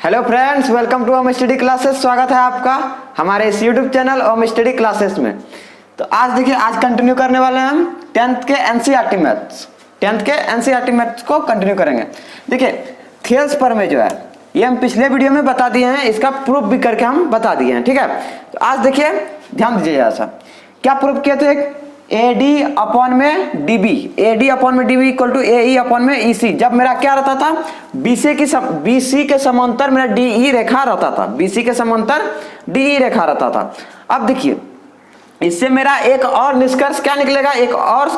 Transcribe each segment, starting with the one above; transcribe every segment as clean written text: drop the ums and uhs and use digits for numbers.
Hello friends, welcome to home study classes. स्वागत है आपका हमारे इस YouTube channel home study classes में। तो आज देखिए, आज कंटिन्यू करने वाले हैं हम 10th के एनसीईआरटी मैथ्स। 10th के एनसीईआरटी मैथ्स को कंटिन्यू करेंगे। देखिए, थेल्स पर में जो है ये हम पिछले वीडियो में बता दिए हैं, इसका प्रूफ भी करके हम बता दिए हैं। ठीक है, तो आज देखिए ध्यान दीजिए ऐसा क्या प्रूफ किए थे। AD अपॉन में DB, AD अपॉन में DB equal to AE upon में EC। जब मेरा क्या रहता था, BC के समांतर मेरा DE रेखा रहता था, BC के समांतर DE रेखा रहता था। अब देखिए, इससे मेरा एक और निष्कर्ष क्या निकलेगा, एक और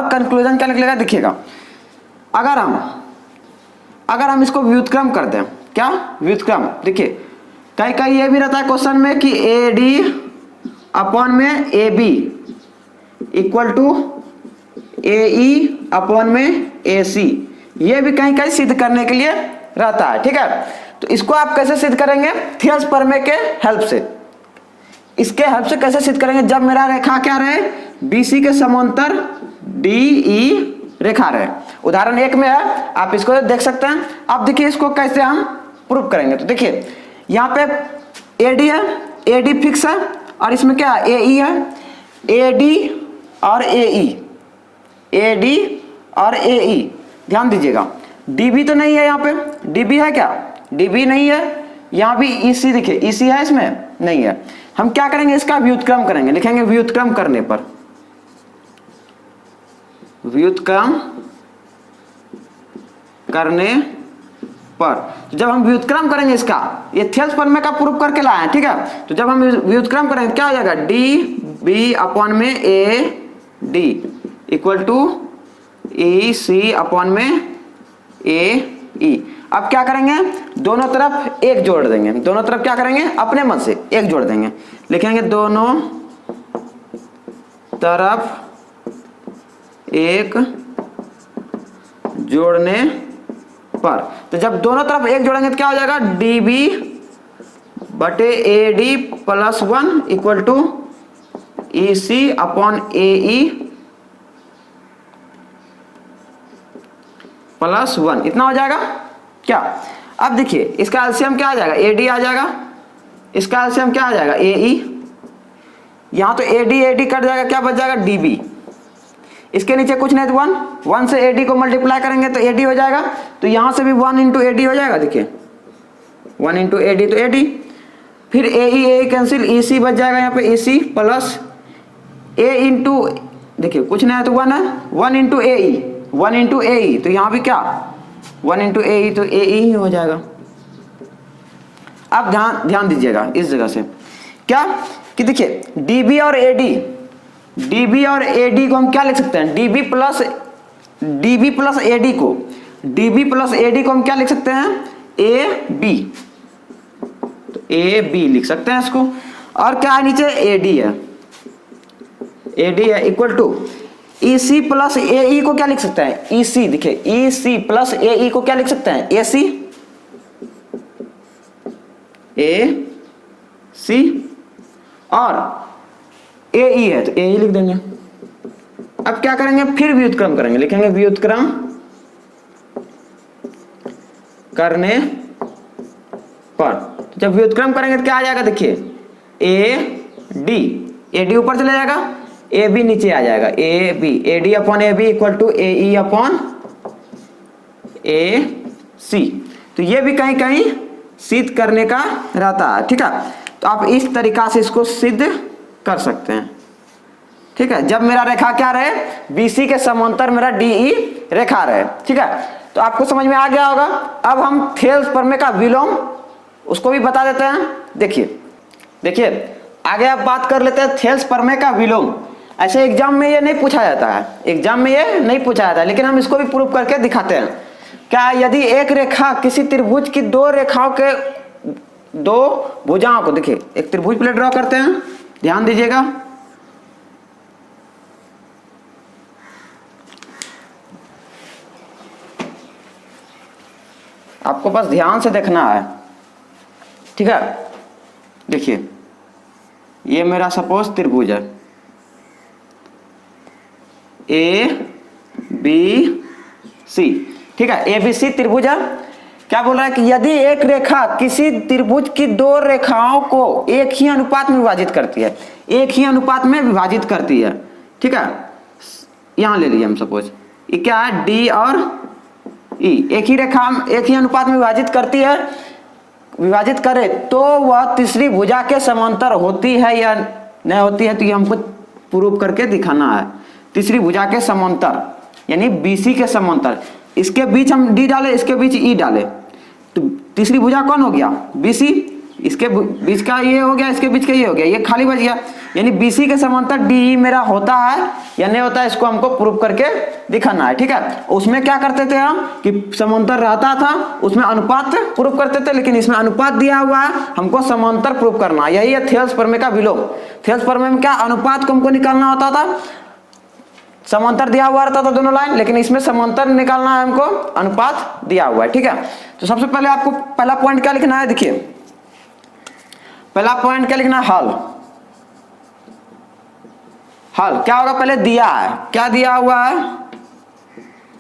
कंक्लूजन क्या निकलेगा देखिएगा। अगर हम इसको व्युत्क्रम कर दें, क्या व्युत्क्रम, देखिए कहीं ये भी रहता है क्वेश्चन में कि AD अपॉन में AB equal to AE upon में AC, ये भी कहीं कहीं सिद्ध करने के लिए रहता है। ठीक है, तो इसको आप कैसे सिद्ध करेंगे, थेल्स प्रमेय के हेल्प से। इसके हेल्प से कैसे सिद्ध करेंगे, जब मेरा रेखा क्या रहे, BC के समांतर DE रेखा रहे। उदाहरण 1 में है, आप इसको देख सकते हैं। अब देखिए इसको कैसे हम प्रूव करेंगे। तो देखिए यहाँ पे AD है, AD फिक्स है, और इसमें क्या है, AE है। AD और AD और AE, ध्यान दीजिएगा। DB तो नहीं है, यहाँ पे DB है क्या, DB नहीं है। यहाँ भी EC देखिए, EC है, इसमें नहीं है। हम क्या करेंगे, इसका व्युत्क्रम करेंगे, लिखेंगे व्युत्क्रम करने पर, व्युत्क्रम करने पर जब हम व्युत्क्रम करेंगे इसका, ये थेल्स प्रमेय का प्रूफ करके लाए हैं। ठीक है, तो जब हम व्युत्क्रम करेंगे क्या हो जाएगा, DB अपॉन में AD equal to EC upon में AE। अब क्या करेंगे, दोनों तरफ एक जोड़ देंगे, दोनों तरफ क्या करेंगे, अपने मन से एक जोड़ देंगे, लिखेंगे दोनों तरफ एक जोड़ने पर। तो जब दोनों तरफ एक जोड़ेंगे तो क्या हो जाएगा, DB बटे AD plus 1 equal to EC upon AE plus 1, इतना हो जाएगा क्या। अब देखिए इसका एलसीएम क्या आ जाएगा, AD आ जाएगा, इसका एलसीएम क्या आ जाएगा, AE। यहां तो AD कट जाएगा, क्या बच जाएगा, DB। इसके नीचे कुछ नहीं तो 1 से AD को मल्टीप्लाई करेंगे तो AD हो जाएगा। तो यहां से भी 1 इंटू AD हो जाएगा, देखिए 1 इंटू AD तो AD, फिर AE कैंसिल, EC बच जाएगा यहाँ पे, EC प्लस A इंटू, देखिए कुछ नहीं है तो 1 है, 1 इंटू AE, तो यहाँ भी क्या 1 इंटू AE, तो AE ही हो जाएगा। अब ध्यान दीजिएगा इस जगह से क्या कि देखिए DB और AD को हम क्या लिख सकते हैं, DB प्लस AD को हम क्या लिख सकते हैं, AB, तो AB लिख सकते हैं इसको। और क्या है नीचे, AD है equal to EC plus AE को क्या लिख सकते हैं, EC, देखिए EC प्लस AE को क्या लिख सकते हैं, AC और AE है तो AE लिख देंगे। अब क्या करेंगे, फिर व्युत्क्रम करेंगे, लिखेंगे व्युत्क्रम करने पर। जब व्युत्क्रम करेंगे तो क्या आ जाएगा, देखिए AD ऊपर चले जाएगा, AB नीचे आ जाएगा, AD upon AB equal to AE upon AC। तो ये भी कहीं कहीं सिद्ध करने का रहता है। ठीक है, तो आप इस तरीका से इसको सिद्ध कर सकते हैं। ठीक है, जब मेरा रेखा क्या रहे, BC के समांतर मेरा DE रेखा रहे। ठीक है, तो आपको समझ में आ गया होगा। अब हम थेल्स प्रमेय का विलोम उसको भी बता देते हैं। देखिए आगे आप बात कर लेते हैं थेल्स प्रमेय का विलोम। ऐसे एग्जाम में ये नहीं पूछा जाता है, लेकिन हम इसको भी प्रूव करके दिखाते हैं। क्या यदि एक रेखा किसी त्रिभुज की दो रेखाओं के दो भुजाओं को, देखिए एक त्रिभुज प्लेट ड्रॉ करते हैं, ध्यान दीजिएगा। आपको बस ध्यान से देखना है। ठीक है, देखिए ये मेरा सपोज त्रिभुज है ABC। ठीक है, ABC त्रिभुज है। क्या बोल रहा है कि यदि एक रेखा किसी त्रिभुज की दो रेखाओं को एक ही अनुपात में विभाजित करती है, एक ही अनुपात में विभाजित करती है, ठीक है, यहां ले लिए हम सपोज ये क्या है, डी और ई एक ही रेखा एक ही अनुपात में विभाजित करती है, विभाजित करे तो वह तीसरी भुजा के समांतर होती है या नहीं होती है, तो ये हमको प्रूव करके दिखाना है। तीसरी भुजा के समांतर यानी बीसी के समांतर, इसके बीच हम डी डाले, इसके बीच ई डाले, तो तीसरी भुजा कौन हो गया, बीसी, इसके बीच का ये हो गया, इसके बीच का ये हो गया, ये खाली बच गया, यानी बीसी के समांतर डी मेरा होता है या नहीं होता है, इसको हमको प्रूव करके दिखाना है। ठीक है, उसमें क्या करते थे हम कि समांतर रहता था उसमें अनुपात प्रूव करते थे, लेकिन इसमें अनुपात दिया हुआ है, हमको समांतर प्रूव करना है। यही है थेल्स प्रमेय का विलोम। थेल्स प्रमेय में क्या अनुपात को हमको निकालना होता था, समांतर दिया हुआ रहता था दोनों लाइन, लेकिन इसमें समांतर निकालना है हमको, अनुपात दिया हुआ है। ठीक है, तो सबसे पहले आपको पहला पॉइंट क्या लिखना है, देखिए पहला पॉइंट क्या लिखना है, हल। हल क्या होगा, पहले दिया है, क्या दिया हुआ है,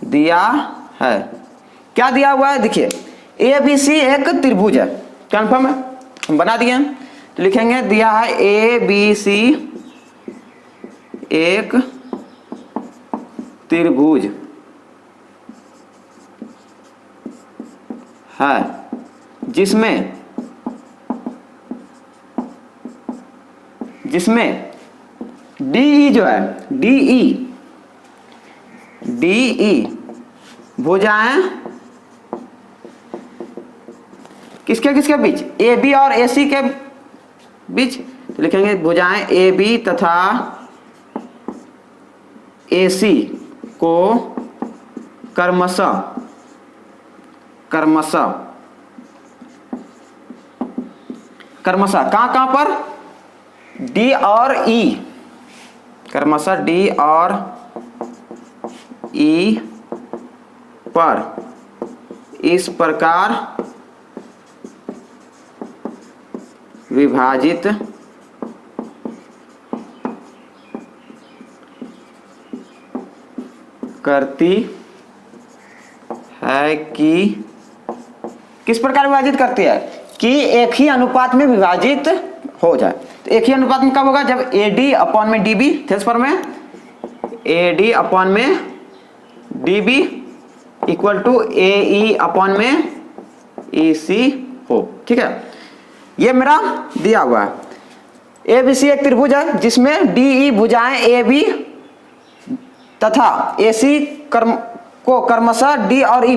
दिया है, क्या दिया हुआ है, देखिए ए बी सी एक त्रिभुज है, कन्फर्म है, हम बना दिए हैं, तो लिखेंगे दिया है ए बी सी एक त्रिभुज है जिसमें डीई जो है, डीई भुजाएं किसके किसके बीच, ए बी और ए सी के बीच, तो लिखेंगे भुजाएं ए बी तथा ए सी को क्रमशः कहां पर, डी और ई, क्रमशः डी और ई पर इस प्रकार विभाजित करती है कि किस प्रकार विभाजित करती है कि एक ही अनुपात में विभाजित हो जाए। तो एक ही अनुपात में कब होगा, जब ए डी अपॉन में डी बी, थेल्स पर में ए डी अपॉन में D B equal to A E upon में ई सी हो। ठीक है, ये मेरा दिया हुआ है। ए बी सी एक त्रिभुज है जिसमें डी ई भुजाएं ए बी तथा ए सी को क्रमशः डी और ई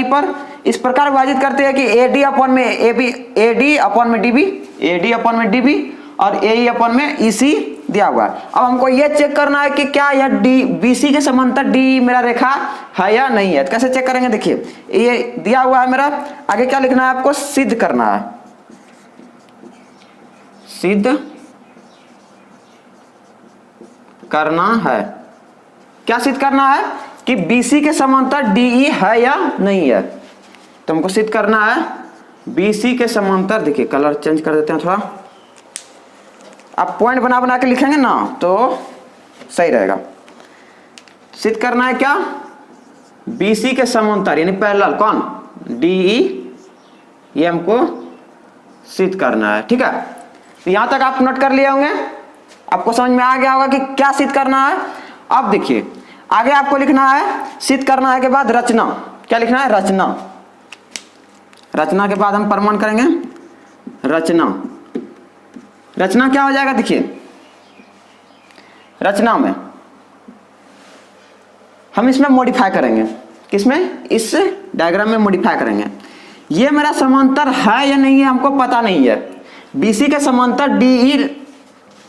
पर इस प्रकार विभाजित करते हैं कि ए डी अपॉन में A B, A D upon में D B, A D upon में डी बी और ए ई अपॉन में ई सी दिया हुआ है। अब हमको ये चेक करना है कि क्या यह डी बी सी के समांतर डी मेरा रेखा है या नहीं है। तो कैसे चेक करेंगे, देखिए ये दिया हुआ है मेरा, आगे क्या लिखना है आपको, सिद्ध करना है, सिद्ध करना है। क्या सिद्ध करना है कि बीसी के समांतर डीई है या नहीं है। तो हमको सिद्ध करना है बीसी के समांतर, देखिए कलर चेंज कर देते हैं थोड़ा, आप पॉइंट बना बना के लिखेंगे ना तो सही रहेगा। सिद्ध करना है क्या, बीसी के समांतर यानी पैरेलल कौन, डीई, ये हमको सिद्ध करना है। ठीक है, तो यहां तक आप नोट कर लिए होंगे, आपको समझ में आ गया होगा कि क्या सिद्ध करना है। अब देखिए आगे आपको लिखना है, सिद्ध करना है के बाद रचना, क्या लिखना है, रचना। रचना के बाद हम प्रमाण करेंगे, रचना। रचना क्या हो जाएगा, देखिए रचना में हम इसमें मॉडिफाई करेंगे, किसमें, इस डायग्राम में मॉडिफाई करेंगे। ये मेरा समांतर है या नहीं है हमको पता नहीं है, बीसी के समांतर डीई,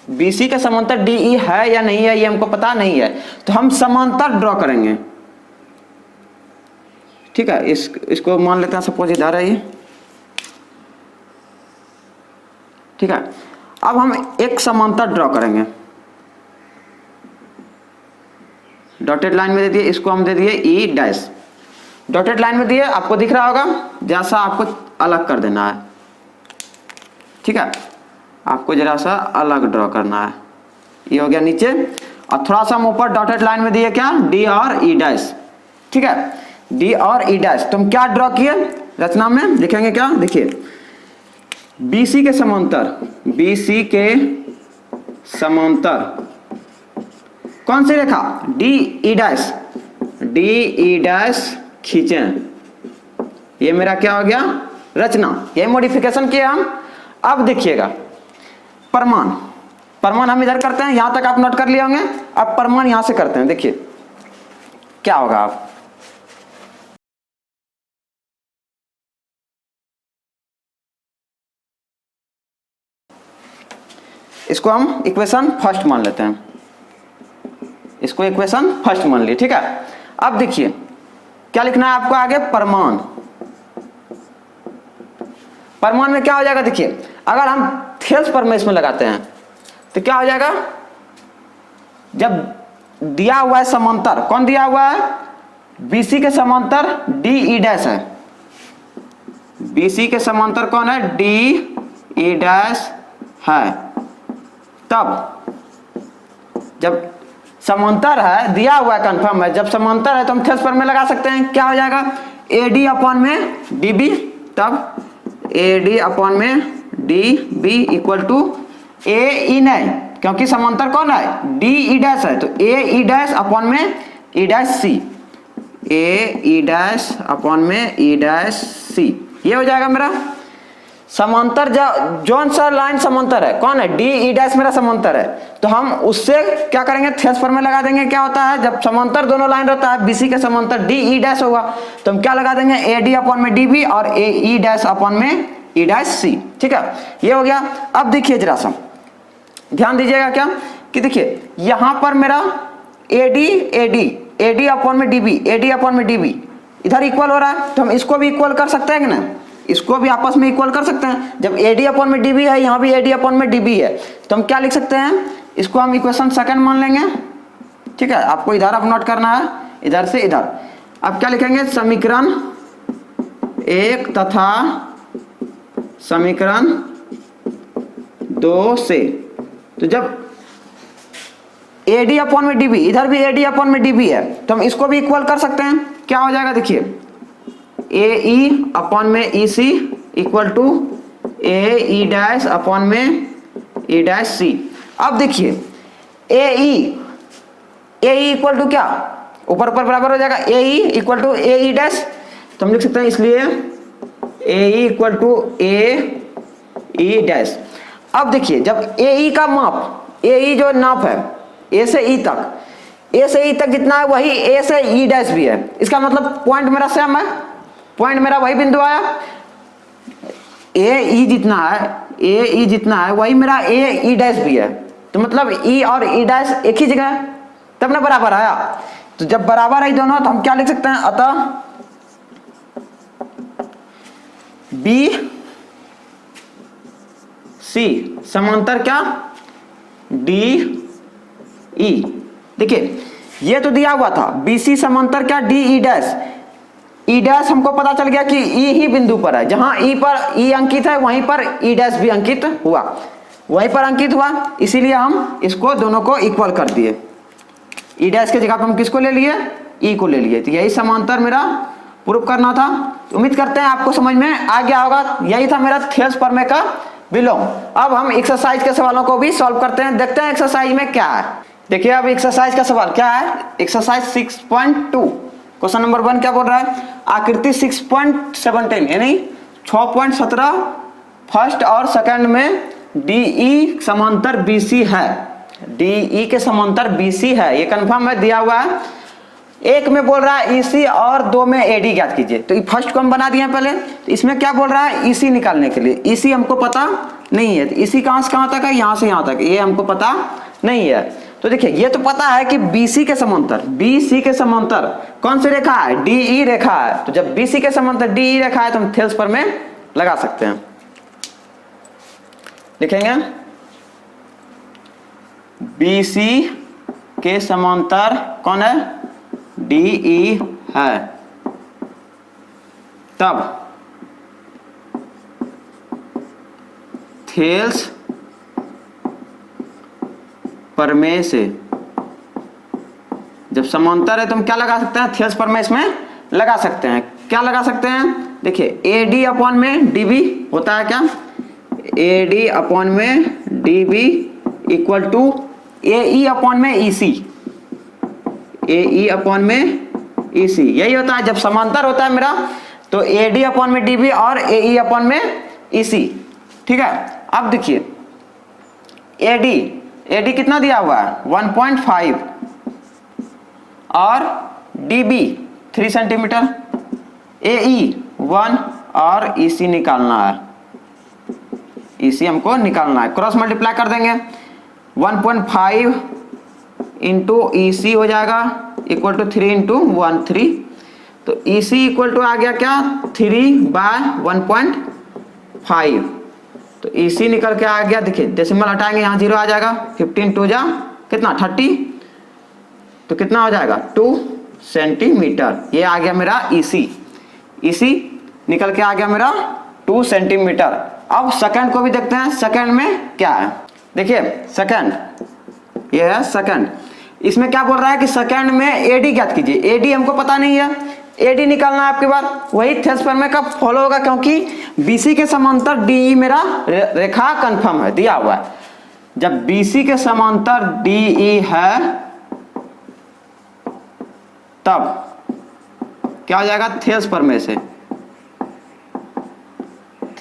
बीसी के समांतर डीई है या नहीं है ये हमको पता नहीं है, तो हम समांतर ड्रॉ करेंगे। ठीक है, इसको मान लेते हैं सपोज इधर है ये। ठीक है, अब हम एक समांतर ड्रॉ करेंगे, डॉटेड लाइन में दे दिए, इसको हम दे दिए ई डैश, डॉटेड लाइन में दिए, आपको दिख रहा होगा, जैसा आपको अलग कर देना है। ठीक है, आपको जरा सा अलग ड्रॉ करना है, ये हो गया नीचे, और थोड़ा सा हम ऊपर डॉटेड लाइन में दिए क्या, डी और ई डैश। ठीक है, डी और ई डैश, तो हम क्या ड्रॉ किए, रचना में लिखेंगे क्या, देखिए BC के समांतर, BC के समांतर कौन सी रेखा, DE डैश, DE डैश खींचें। ये मेरा क्या हो गया, रचना। ये मॉडिफिकेशन किया हम। अब देखिएगा प्रमाण, प्रमाण हम इधर करते हैं, यहां तक आप नोट कर लिए होंगे। अब प्रमाण यहां से करते हैं, देखिए क्या होगा। आप इसको हम इक्वेशन फर्स्ट मान लेते हैं, इसको इक्वेशन फर्स्ट मान लिए, ठीक है। अब देखिए क्या लिखना है आपको आगे, प्रमाण। प्रमाण में क्या हो जाएगा, देखिए अगर हम थेल्स प्रमेय में लगाते हैं तो क्या हो जाएगा, जब दिया हुआ है समांतर, कौन दिया हुआ है, BC के समांतर DE डैश है, BC के समांतर कौन है, DE डैश है। तब जब समांतर है, दिया हुआ है, कंफर्म है, जब समांतर है तो हम थेल्स प्रमेय लगा सकते हैं। क्या हो जाएगा, AD अपॉन में DB, तब AD अपॉन में DB इक्वल टू AE नहीं, क्योंकि समांतर कौन है, DE डैश है, तो AE डैश अपॉन में E dash C, AE dash upon में E डैश C। ये हो जाएगा मेरा समांतर। जौन सा लाइन समांतर है, कौन है, DE डैश मेरा समांतर है, तो हम उससे क्या करेंगे, थेल्स प्रमेय लगा देंगे। क्या होता है, जब समांतर दोनों लाइन रहता है, BC के समांतर DE डैश होगा, तो हम क्या लगा देंगे, AD अपॉन में DB और AE डैश अपॉन में E डैश C, ठीक है। ये हो गया। अब देखिए जरा सा ध्यान दीजिएगा क्या, कि देखिए यहां पर मेरा AD अपॉन में DB, AD अपॉन में DB इधर इक्वल हो रहा है, तो हम इसको भी इक्वल कर सकते हैं कि ना, इसको भी आपस में इक्वल कर सकते हैं। जब AD अपॉन में DB है, यहाँ भी AD अपॉन में DB है, तो हम क्या लिख सकते हैं, इसको हम इक्वेशन सेकंड मान लेंगे, ठीक है। आपको इधर अब नोट करना है, इधर से इधर। अब क्या लिखेंगे, समीकरण 1 तथा समीकरण 2 से, तो जब AD अपॉन में DB, इधर भी AD अपॉन में DB है, तो हम इसको भी इक्वल कर सकते हैं। क्या हो जाएगा, देखिए AE अपॉन में EC equal to AE dash upon में E डैश C। अब देखिए AE इक्वल टू क्या, ऊपर ऊपर बराबर हो जाएगा, AE equal to AE dash, तो हम लिख सकते हैं इसलिए AE equal to AE dash. अब देखिए जब AE का माप, AE जो नाप है A से E तक, A से E तक जितना है वही A से E डैश भी है। इसका मतलब पॉइंट मेरा सेम है, पॉइंट मेरा वही बिंदु आया, AE जितना है वही मेरा AE डैश भी है, तो मतलब E और E डैश एक ही जगह है, तब ना बराबर आया। तो जब बराबर है दोनों, तो हम क्या लिख सकते हैं, अतः BC समांतर क्या, DE। देखिए ये तो दिया हुआ था BC समांतर क्या, DE डैश। E डैश हमको पता चल गया कि E ही बिंदु पर है, जहां E पर E अंकित है वहीं पर E डैश भी अंकित हुआ, वहीं पर अंकित हुआ, इसीलिए हम इसको दोनों को इक्वल कर दिए। E डैश के जगह पर हम किसको ले लिए, E को ले लिए। तो यही समांतर मेरा प्रूफ करना था। उम्मीद करते हैं आपको समझ में आ गया होगा। यही था मेरा थेल्स प्रमेय का विलोम। अब हम एक्सरसाइज के सवालों को भी सॉल्व करते हैं, देखते हैं एक्सरसाइज में क्या है। देखिए अब एक्सरसाइज का सवाल क्या है, एक्सरसाइज 6.2 क्वेश्चन नंबर 1 क्या बोल रहा है, आकृति 6.17 यानी 6.17 फर्स्ट और सेकंड में DE समांतर BC है, DE के समांतर BC है, ये कंफर्म है, दिया हुआ है। एक में बोल रहा है EC और 2 में AD ज्ञात कीजिए, तो फर्स्ट को हम बना दिए पहले। तो इसमें क्या बोल रहा है, EC निकालने के लिए, EC हमको पता नहीं है, तो EC कहां से कहां तक है, यहां से यहां तक, ये हमको पता नहीं है। तो देखिए ये तो पता है कि BC के समांतर कौन सी रेखा है, DE रेखा है। तो जब BC के समांतर DE रेखा है तो हम थेल्स प्रमेय लगा सकते हैं। लिखेंगे BC के समांतर कौन है, DE है, तब थेल्स प्रमेय से, जब समांतर है तो हम क्या लगा सकते हैं, थेल्स प्रमेय इसमें लगा सकते हैं। क्या लगा सकते हैं, देखिए AD अपॉन में DB होता है क्या, AD अपॉन में DB equal to AE upon में EC, AE अपॉन में EC, यही होता है जब समांतर होता है मेरा, तो AD अपॉन में DB और AE अपॉन में EC। ठीक है, अब देखिए AD कितना दिया हुआ है 1.5 और DB 3 सेंटीमीटर, AE 1 और EC निकालना है, EC हमको निकालना है, क्रॉस मल्टीप्लाई कर देंगे 1.5 इंटू EC हो जाएगा इक्वल टू 3 इंटू 1 3, तो EC इक्वल टू आ गया क्या 3/1.5, तो EC निकल के आ गया, देखिए डेसिमल हटाएंगे यहाँ 0 आ जाएगा, 15 2 जा कितना 30, तो कितना हो जाएगा 2 सेंटीमीटर, ये आ गया मेरा EC निकल के आ गया मेरा 2 सेंटीमीटर। अब सेकंड को भी देखते हैं, सेकंड में क्या है, देखिए सेकंड, ये है सेकंड, इसमें क्या बोल रहा है कि सेकंड में AD ज्ञात कीजिए, AD हमको पता नहीं है, AD निकालना है आपके बाद, वही थेस प्रमेय का फॉलो होगा क्योंकि BC के समांतर DE मेरा रेखा कंफर्म है दिया हुआ है, जब BC के समांतर DE है तब क्या हो जाएगा थेस प्रमेय से,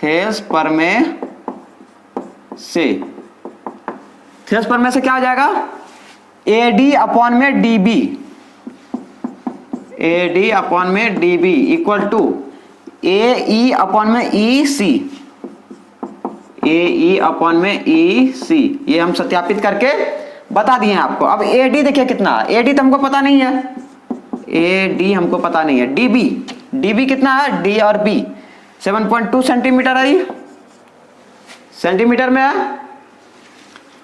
थेस प्रमेय से क्या हो जाएगा AD अपॉन में DB, AD अपॉन में DB equal to AE upon में EC, AE अपॉन में EC, ये हम सत्यापित करके बता दिए हैं आपको। अब AD देखिए कितना, AD तो हमको पता नहीं है, AD हमको पता नहीं है, DB कितना है, D और B 7.2 सेंटीमीटर है, सेंटीमीटर में है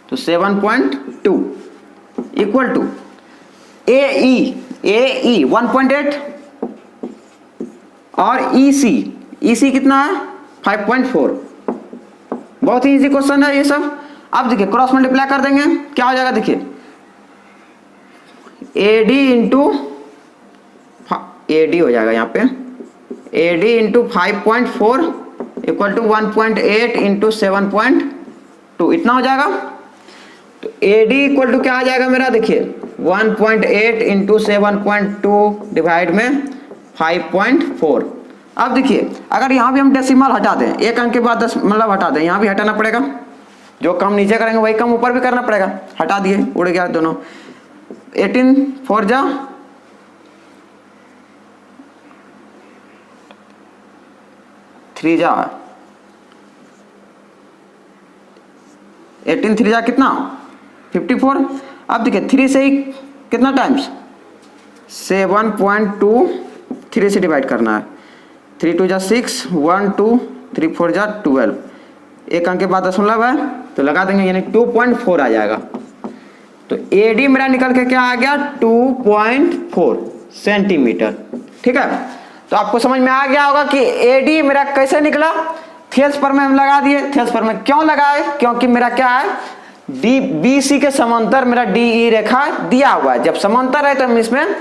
तो 7.2 इक्वल टू AE 1.8 और EC कितना है 5.4, बहुत ही इजी क्वेश्चन है ये सब। अब देखिए क्रॉस मल्टीप्लाई कर देंगे क्या हो जाएगा, देखिए AD इंटू AD हो जाएगा यहाँ पे AD into 5.4 equal to 1.8 into 7.2, इतना हो जाएगा, तो AD इक्वल टू क्या आ जाएगा मेरा, देखिए 1.8 इंटू 7.2 डिवाइड में 5.4। अब देखिए अगर यहाँ भी हम डेसिमल हटा दें, एक अंक के बाद 10 मतलब हटा दें, यहाँ भी हटाना पड़ेगा, जो कम नीचे करेंगे वही कम ऊपर भी करना पड़ेगा, हटा दिए उड़ गया दोनों, 18 4 जा 3 जा 18 3 जा कितना 54। अब देखिए 3 से ही कितना टाइम्स 7.2 3 से डिवाइड करना है, 3 2 जा 6 1 2 3 4 जा 12, एक अंक के बाद दशमलव है तो लगा देंगे यानी 2.4 आ जाएगा, तो AD मेरा निकल के क्या आ गया 2.4 सेंटीमीटर। ठीक है, तो आपको समझ में आ गया होगा कि AD मेरा कैसे निकला, थेस प्रमेय हम लगा दिए, थेस प्रमेय क्यों लगाए, क्योंकि मेरा क्या है BC के समांतर मेरा DE रेखा दिया हुआ है, जब समांतर है तो हम इसमें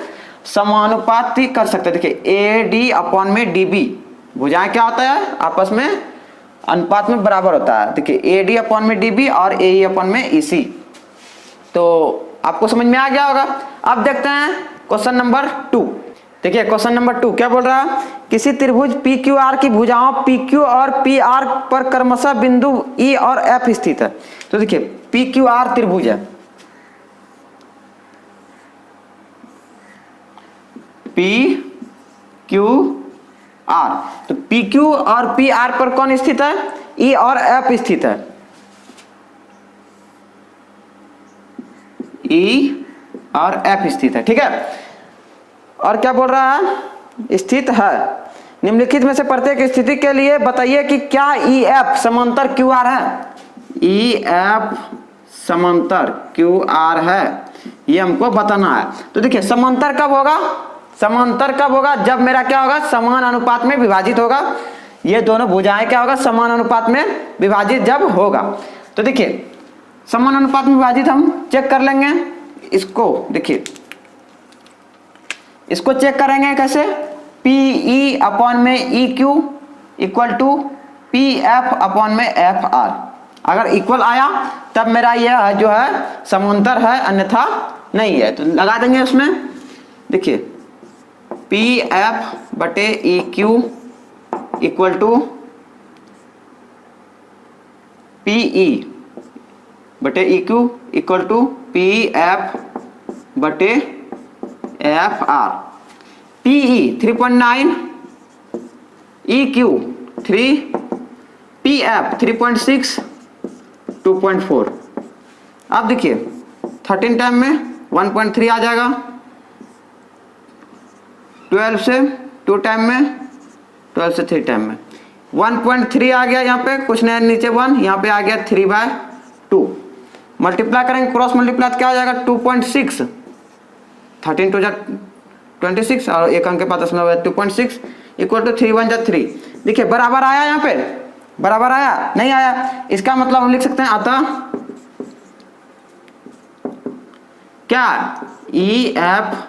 समानुपाती कर सकते हैं। देखिए AD अपॉन में DB, भुजाएं क्या होता है आपस में अनुपात में बराबर होता है, देखिए AD अपॉन में DB और AE अपॉन में EC, तो आपको समझ में आ गया होगा। अब देखते हैं क्वेश्चन नंबर 2। देखिए क्वेश्चन नंबर 2 क्या बोल रहा है, किसी त्रिभुज PQR की भुजाओं PQ और PR पर क्रमशः बिंदु E और F स्थित है। तो देखिए PQR त्रिभुज है, PQR, तो PQ और PR पर कौन स्थित है, E और F स्थित है, E और F स्थित है। ठीक है, और क्या बोल रहा है स्थित है, निम्नलिखित में से प्रत्येक स्थिति के लिए बताइए कि क्या EF समांतर QR है, EF समांतर QR है, ये हमको बताना है। तो देखिए समांतर कब होगा, समांतर कब होगा, जब मेरा क्या होगा समान अनुपात में विभाजित होगा, ये दोनों भुजाएं क्या होगा समान अनुपात में विभाजित जब होगा। तो देखिए समान अनुपात में विभाजित हम चेक कर लेंगे इसको, देखिए इसको चेक करेंगे कैसे, पी ई अपॉन में E Q equal to P F upon में एफ आर। अगर इक्वल आया तब मेरा यह जो है समांतर है, अन्यथा नहीं है। तो लगा देंगे उसमें, देखिए पी एफ बटे E Q equal to P E बटे E Q equal to P F बटे F R. P E 3.9, E Q 3, P F 3.6, 2.4। अब देखिए 13 टाइम में 1.3 आ जाएगा, 12 से 2 टाइम में, 12 से 3 टाइम में 1.3 आ गया। यहाँ पे कुछ नहीं, नीचे 1, यहाँ पे आ गया 3/2। मल्टीप्लाई करेंगे, क्रॉस मल्टीप्लाई क्या आ जाएगा 2.6, 13 टू 26 और एक अंक के पास 2.6 इक्वल टू 3 1 3। देखिए बराबर आया, यहाँ पे बराबर आया, नहीं आया। इसका मतलब हम लिख सकते हैं अतः क्या ई एफ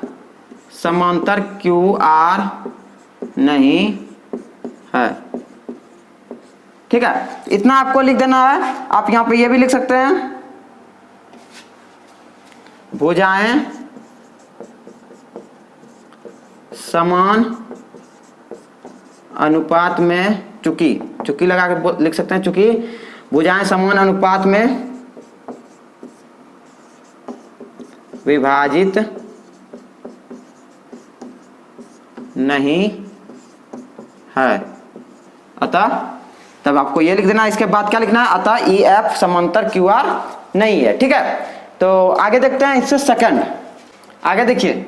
समांतर क्यू आर नहीं है। ठीक है, इतना आपको लिख देना है। आप यहां पे ये भी लिख सकते हैं, भुजाएं समान अनुपात में, चूंकि लगा के लिख सकते हैं, चूंकि भुजाएं समान अनुपात में विभाजित नहीं है, अतः तब आपको ये लिख देना। इसके बाद क्या लिखना है, अतः ई एफ समांतर क्यू आर नहीं है। ठीक है, तो आगे देखते हैं इससे सेकंड। आगे देखिए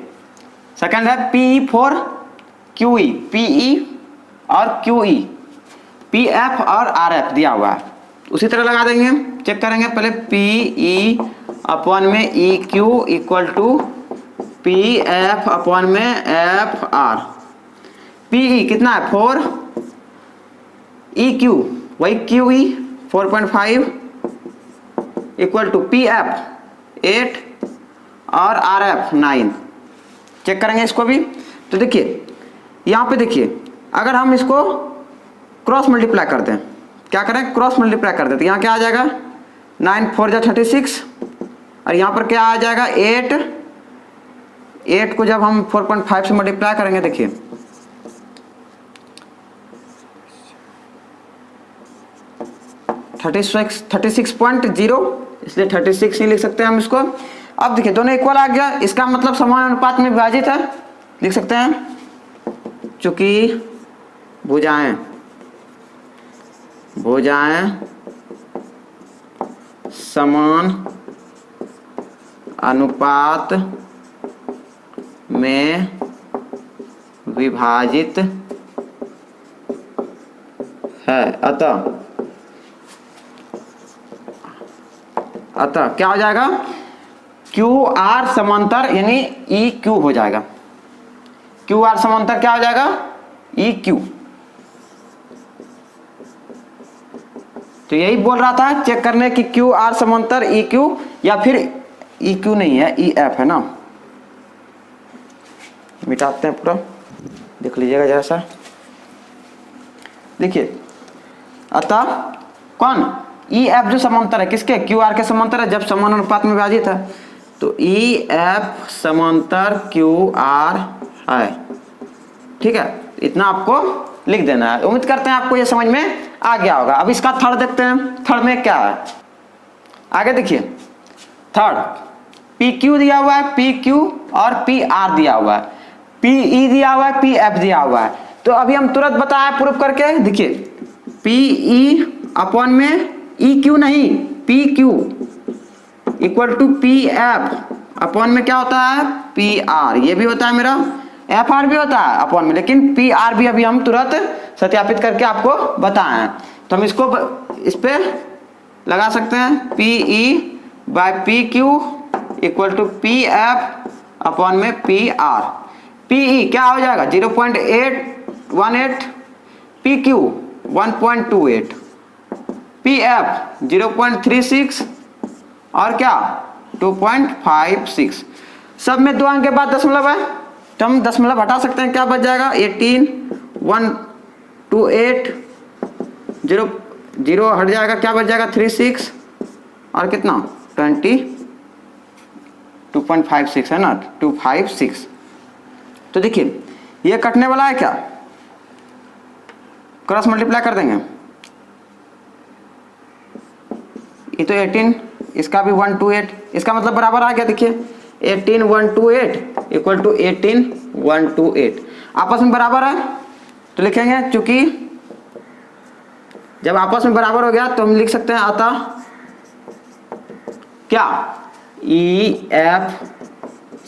सेकंड है P for Q E, P E और क्यू ई, पी एफ और आर एफ दिया हुआ है। उसी तरह लगा देंगे, चेक करेंगे पहले। पी ई अपॉन में E Q equal to P F upon में एफ आर। पी ई कितना है 4, ई क्यू वही Q E 4.5 equal to P F 8 और आर एफ 9। चेक करेंगे इसको भी। तो देखिए यहाँ पे देखिए, अगर हम इसको क्रॉस मल्टीप्लाई करते हैं, क्या करें, क्रॉस मल्टीप्लाई करते हैं, तो यहाँ क्या आ जाएगा 9 4 जा 36 और यहाँ पर क्या आ जाएगा 8 को जब हम 4.5 से मल्टीप्लाई करेंगे, देखिए 36.0, इसलिए 36 ही लिख सकते हैं हम इसको। अब देखिए दोनों इक्वल आ गया, इसका मतलब समान अनुपात में विभाजित है, लिख सकते हैं। चूंकि भुजाएं समान अनुपात में विभाजित है, अतः क्या हो जाएगा, क्यू आर समांतर यानी ई क्यू हो जाएगा। क्यू आर समांतर क्या हो जाएगा, ई क्यू। तो यही बोल रहा था चेक करने की क्यू आर समांतर ई क्यू, या फिर ई क्यू नहीं है, ई एफ है ना। मिटाते हैं पूरा, देख लीजिएगा जरा सा। देखिए अतः कौन, ई एफ जो समांतर है किसके, क्यू आर के समांतर है, जब समान अनुपात में विभाजित है। तो ई एफ समांतर क्यू आर है। ठीक है, इतना आपको लिख देना है। उम्मीद करते हैं आपको ये समझ में आ गया होगा। अब इसका थर्ड देखते हैं, थर्ड में क्या है। आगे देखिए थर्ड, पी क्यू दिया हुआ है, पी क्यू और पी आर दिया हुआ है, पी ई दिया हुआ है, पी एफ दिया हुआ है। तो अभी हम तुरंत बताया प्रूफ करके, देखिए पी ई अपॉन में ई क्यू नहीं, P Q equal to P F upon में क्या होता है, पी आर। ये भी होता है मेरा, एफ आर भी होता है अपॉन में, लेकिन पी आर भी अभी हम तुरंत सत्यापित करके आपको बताएं। तो हम इसको इस पे लगा सकते हैं, P E by P Q equal to P F upon में पी आर। पी ई क्या हो जाएगा 0.818, पी क्यू 1.28, पी एफ 0.36 और क्या 2.56। सब में 2 अंक के बाद दशमलव है, तो हम दशमलव हटा सकते हैं, क्या बच जाएगा 18 128 0 0 हट जाएगा, क्या बच जाएगा 36 और कितना 2.56 है ना 256। तो देखिए ये कटने वाला है, क्या क्रॉस मल्टीप्लाई कर देंगे, ये तो 18 इसका भी 128, इसका मतलब बराबर आ गया। देखिए 18 128 इक्वल टू 18 128 आपस में बराबर है, तो लिखेंगे चूंकि जब आपस में बराबर हो गया तो हम लिख सकते हैं अतः क्या EF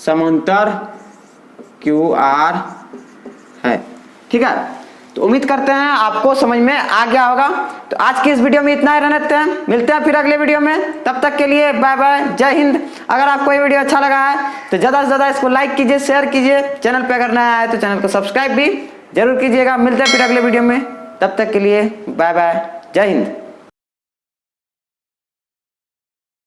समांतर QR है। ठीक है, तो उम्मीद करते हैं आपको समझ में आ गया होगा। तो आज की इस वीडियो में इतना ही रहने देते हैं, मिलते हैं फिर अगले वीडियो में, तब तक के लिए बाय बाय, जय हिंद। अगर आपको ये वीडियो अच्छा लगा है तो ज़्यादा से ज़्यादा इसको लाइक कीजिए, शेयर कीजिए, चैनल पे अगर नया है तो चैनल को सब्सक्राइब भी जरूर कीजिएगा। मिलते हैं फिर अगले वीडियो में, तब तक के लिए बाय बाय, जय हिंद।